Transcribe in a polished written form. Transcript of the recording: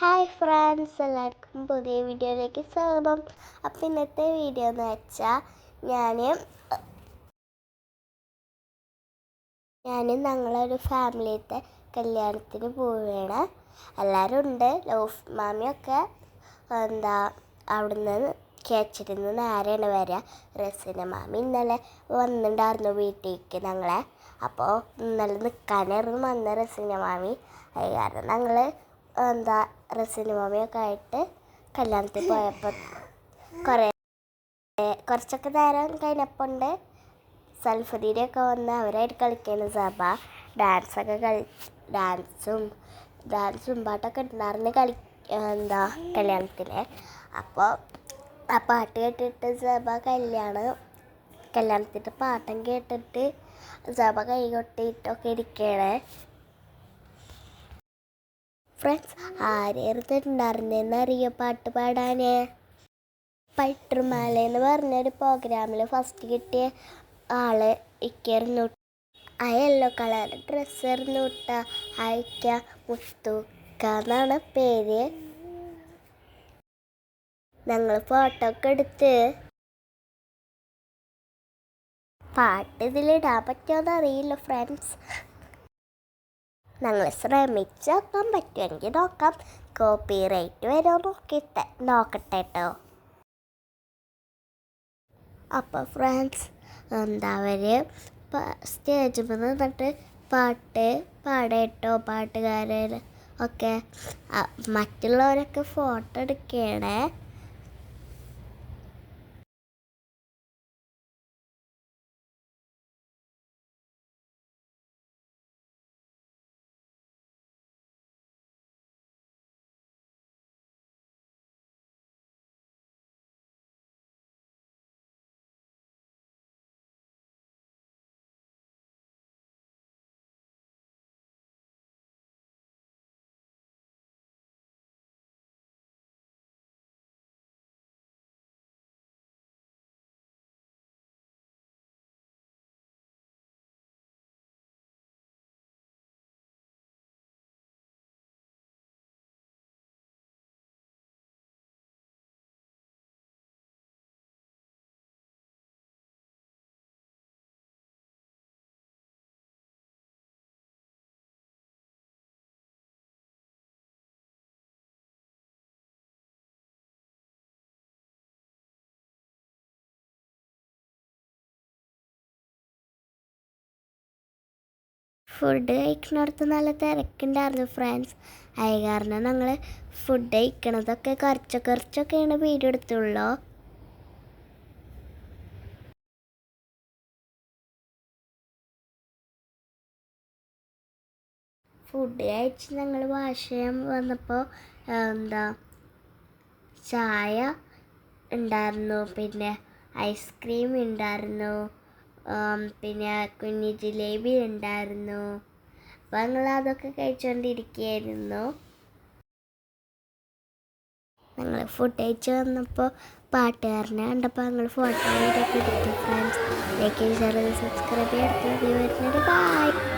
Hi friends, എല്ലാവർക്കും പുതിയ വീഡിയോയിലേക്ക് സ്വാഗതം. അപ്പം ഇന്നത്തെ വീഡിയോ എന്ന് വെച്ചാൽ ഞാൻ ഞങ്ങളൊരു ഫാമിലിത്തെ കല്യാണത്തിന് പോവുകയാണ്. എല്ലാവരും ഉണ്ട്. ലൗഫ് മാമിയൊക്കെ അവിടുന്ന് കേച്ചിരുന്ന് നേരെയാണ് വരിക. റസിന മാമി ഇന്നലെ വന്നിട്ടുണ്ടായിരുന്നു വീട്ടിലേക്ക് ഞങ്ങളെ. അപ്പോൾ ഇന്നലെ നിൽക്കാനായിരുന്നു വന്ന റസിന മാമി. അത് കാരണം ഞങ്ങൾ റസിന മാമിയൊക്കെ ആയിട്ട് കല്യാണത്തിൽ പോയപ്പോൾ കുറച്ചൊക്കെ നേരം കഴിഞ്ഞപ്പോണ്ട് സൽഫദീനൊക്കെ വന്ന് അവരായിട്ട് കളിക്കുന്ന സഭ ഡാൻസും പാട്ടൊക്കെ ഉണ്ടായിരുന്നു കല്യാണത്തിൽ. അപ്പോൾ ആ പാട്ട് കേട്ടിട്ട് സഭ കല്യാണത്തിൻ്റെ പാട്ടം കേട്ടിട്ട് സഭ കൈകൊട്ടിയിട്ടൊക്കെ ഇരിക്കുകയാണ്. ഫ്രണ്ട്സ്, ആരെടുത്തിട്ടുണ്ടായിരുന്നെന്നറിയോ പാട്ട് പാടാൻ? പൈട്രുമാല എന്ന് പറഞ്ഞൊരു പ്രോഗ്രാമിൽ ഫസ്റ്റ് കിട്ടിയ ആള് ഇക്കായിരുന്നു. ആ യെല്ലോ കളർ ഡ്രസ്സായിരുന്നു കേട്ടോ. അയക്ക മുത്തൂക്ക എന്നാണ് പേര്. ഞങ്ങൾ ഫോട്ടോ ഒക്കെ എടുത്ത് പാട്ട് ഇതിലിടാൻ പറ്റുമോയെന്ന് അറിയില്ല ഫ്രണ്ട്സ്. ഞങ്ങൾ ശ്രമിച്ച് നോക്കാൻ പറ്റുമെങ്കിൽ നോക്കാം. കോപ്പി റൈറ്റ് വരുമോ നോക്കട്ടെ കേട്ടോ. അപ്പോൾ ഫ്രണ്ട്സ്, അവർ സ്റ്റേജിൽ നിന്നിട്ട് പാട്ട് പാടേട്ടോ. പാട്ടുകാരൻ ഒക്കെ മറ്റുള്ളവരൊക്കെ ഫോട്ടോ എടുക്കുകയാണേ. ഫുഡ് കഴിക്കുന്നിടത്ത് നല്ല തിരക്കുണ്ടായിരുന്നു ഫ്രണ്ട്സ്. അത് കാരണം ഞങ്ങൾ ഫുഡ് കഴിക്കണതൊക്കെ കുറച്ചൊക്കെയാണ് വീഡിയോ എടുത്തുള്ളൂ. ഫുഡ് കഴിച്ച് ഞങ്ങൾ വാഷ് ചെയ്യാൻ വന്നപ്പോൾ ചായ ഉണ്ടായിരുന്നു, പിന്നെ ഐസ്ക്രീം ഉണ്ടായിരുന്നു, പിന്നെ കുഞ്ഞി ജിലേബി ഉണ്ടായിരുന്നു. അപ്പോൾ ഞങ്ങൾ അതൊക്കെ കഴിച്ചുകൊണ്ടിരിക്കുകയായിരുന്നു. ഞങ്ങൾ ഫുഡ് കഴിച്ച് വന്നപ്പോൾ പാട്ടുകാരനെ കണ്ടപ്പോൾ ഞങ്ങൾ ഫോട്ടോ ഒക്കെ എടുത്തു ഫ്രണ്ട്സ്. ലൈക്ക്, ഷെയർ, സബ്സ്ക്രൈബ് ചെയ്ത് വരുന്നത്. ബൈ.